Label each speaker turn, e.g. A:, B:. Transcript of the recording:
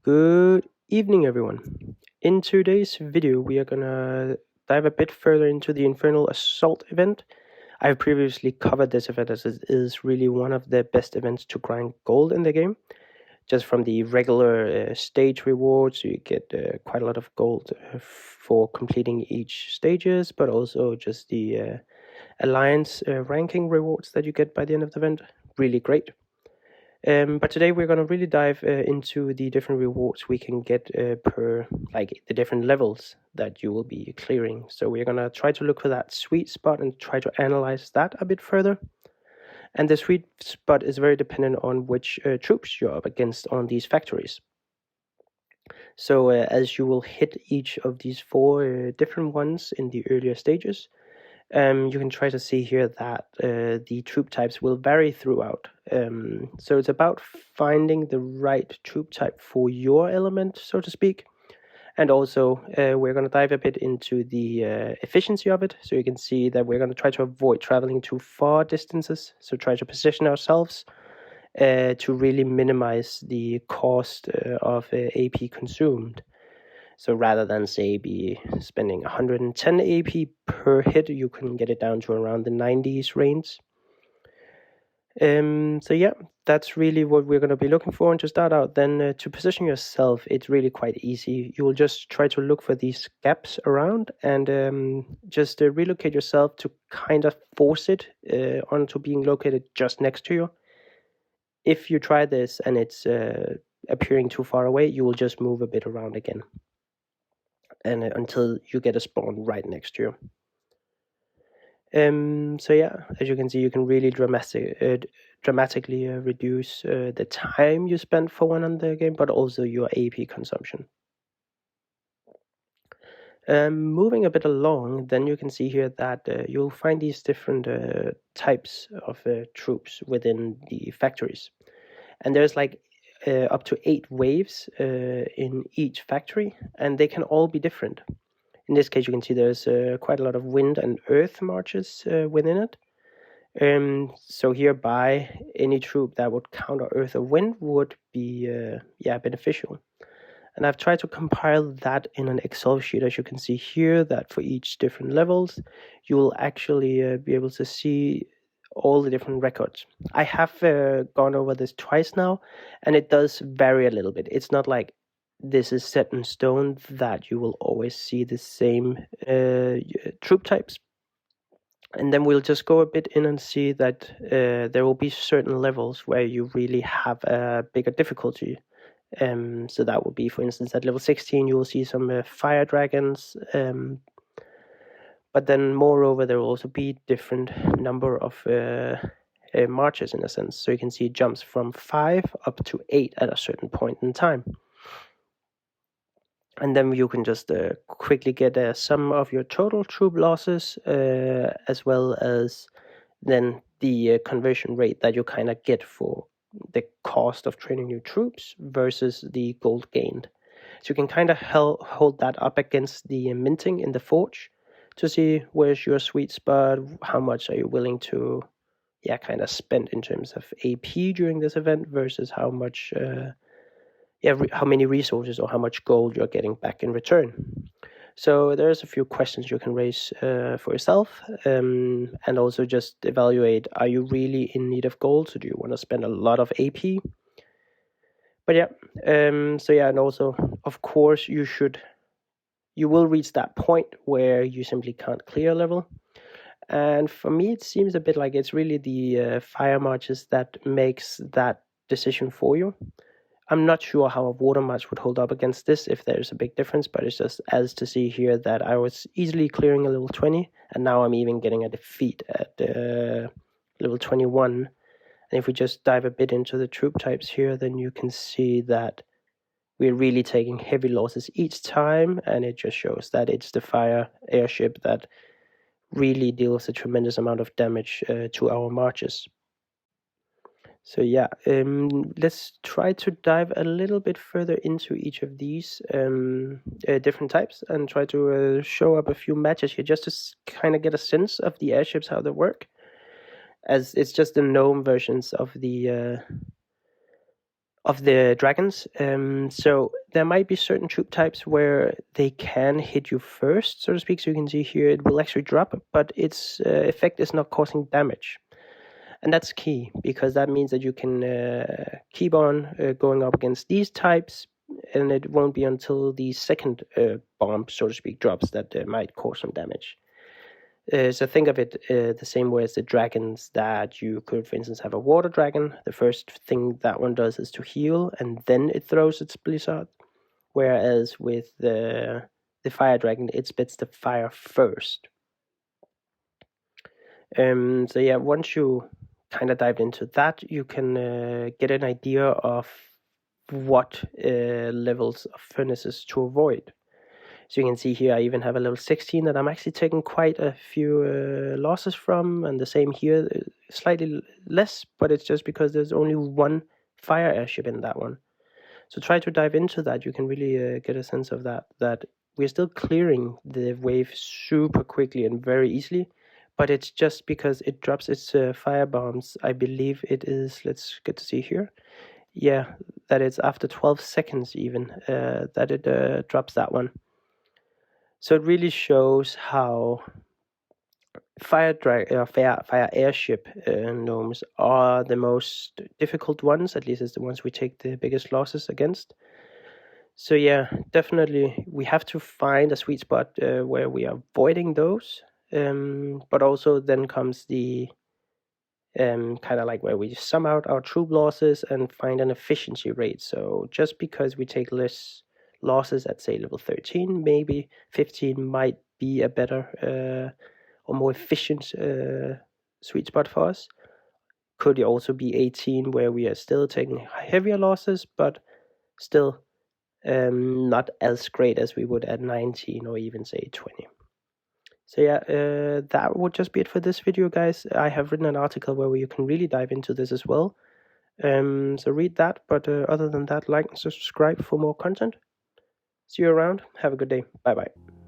A: Good evening, everyone. In today's video, we are gonna dive a bit further into the Infernal Assault event. I've previously covered this event as it is really one of the best events to grind gold in the game. Just from the regular stage rewards, you get quite a lot of gold for completing each stages, but also just the alliance ranking rewards that you get by the end of the event. Really great. But today we're going to really dive into the different rewards we can get per the different levels that you will be clearing. So we're going to try to look for that sweet spot and try to analyze that a bit further. And the sweet spot is very dependent on which troops you're up against on these factories. So as you will hit each of these four different ones in the earlier stages, you can try to see here that the troop types will vary throughout. So it's about finding the right troop type for your element, so to speak. And also, we're going to dive a bit into the efficiency of it. So you can see that we're going to try to avoid traveling too far distances. So try to position ourselves to really minimize the cost of AP consumed. So rather than, say, be spending 110 AP per hit, you can get it down to around the 90s range. So yeah, that's really what we're going to be looking for. And to start out, then to position yourself, it's really quite easy. You will just try to look for these gaps around and just relocate yourself to kind of force it onto being located just next to you. If you try this and it's appearing too far away, you will just move a bit around again. And until you get a spawn right next to you. So yeah, as you can see, you can really dramatically reduce the time you spend for one on the game, but also your AP consumption. Moving a bit along, then you can see here that you'll find these different types of troops within the factories. And there's like up to 8 waves in each factory, and they can all be different. In this case, you can see there's quite a lot of wind and earth marches within it. So hereby, any troop that would counter earth or wind would be beneficial. And I've tried to compile that in an Excel sheet, as you can see here, that for each different levels, you will actually be able to see all the different records. I have gone over this twice now, and it does vary a little bit. It's not like this is set in stone that you will always see the same troop types. And then we'll just go a bit in and see that there will be certain levels where you really have a bigger difficulty. So that would be, for instance, at level 16, you will see some fire dragons. But then, moreover, there will also be different number of marches in a sense. So you can see jumps from 5 up to 8 at a certain point in time. And then you can just quickly get a sum of your total troop losses, as well as then the conversion rate that you kind of get for the cost of training new troops versus the gold gained. So you can kind of hold that up against the minting in the forge to see where's your sweet spot, how much are you willing to kind of spend in terms of AP during this event versus how much how many resources or how much gold you're getting back in return. So there's a few questions you can raise for yourself, and also just evaluate, are you really in need of gold? So do you want to spend a lot of AP? But yeah, and also, of course, you will reach that point where you simply can't clear a level. And for me, it seems a bit like it's really the fire marches that makes that decision for you. I'm not sure how a water march would hold up against this, if there's a big difference, but it's just as to see here that I was easily clearing a level 20, and now I'm even getting a defeat at level 21. And if we just dive a bit into the troop types here, then you can see that we're really taking heavy losses each time, and it just shows that it's the fire airship that really deals a tremendous amount of damage to our marches. So yeah, let's try to dive a little bit further into each of these different types and try to show up a few matches here just to kind of get a sense of the airships, how they work, as it's just the gnome versions of the of the dragons. So there might be certain troop types where they can hit you first, so to speak. So you can see here it will actually drop, but its effect is not causing damage. And that's key, because that means that you can keep on going up against these types, and it won't be until the second bomb, so to speak, drops that might cause some damage. So think of it the same way as the dragons, that you could, for instance, have a water dragon. The first thing that one does is to heal, and then it throws its blizzard. Whereas with the fire dragon, it spits the fire first. So yeah, once you kind of dive into that, you can get an idea of what levels of furnaces to avoid. So you can see here, I even have a level 16 that I'm actually taking quite a few losses from, and the same here, slightly less, but it's just because there's only one fire airship in that one. So try to dive into that. You can really get a sense of that we're still clearing the wave super quickly and very easily, but it's just because it drops its fire bombs. I believe it is, let's get to see here. Yeah, that it's after 12 seconds even that it drops that one. So it really shows how fire airship gnomes are the most difficult ones, at least it's the ones we take the biggest losses against. So yeah, definitely we have to find a sweet spot where we are avoiding those, but also then comes the kind of like where we sum out our troop losses and find an efficiency rate. So just because we take less losses at, say, level 13, maybe 15 might be a better or more efficient sweet spot for us. Could also be 18, where we are still taking heavier losses, but still not as great as we would at 19 or even, say, 20. So yeah, that would just be it for this video, guys. I have written an article where you can really dive into this as well. So read that, but other than that, like and subscribe for more content. See you around. Have a good day. Bye bye.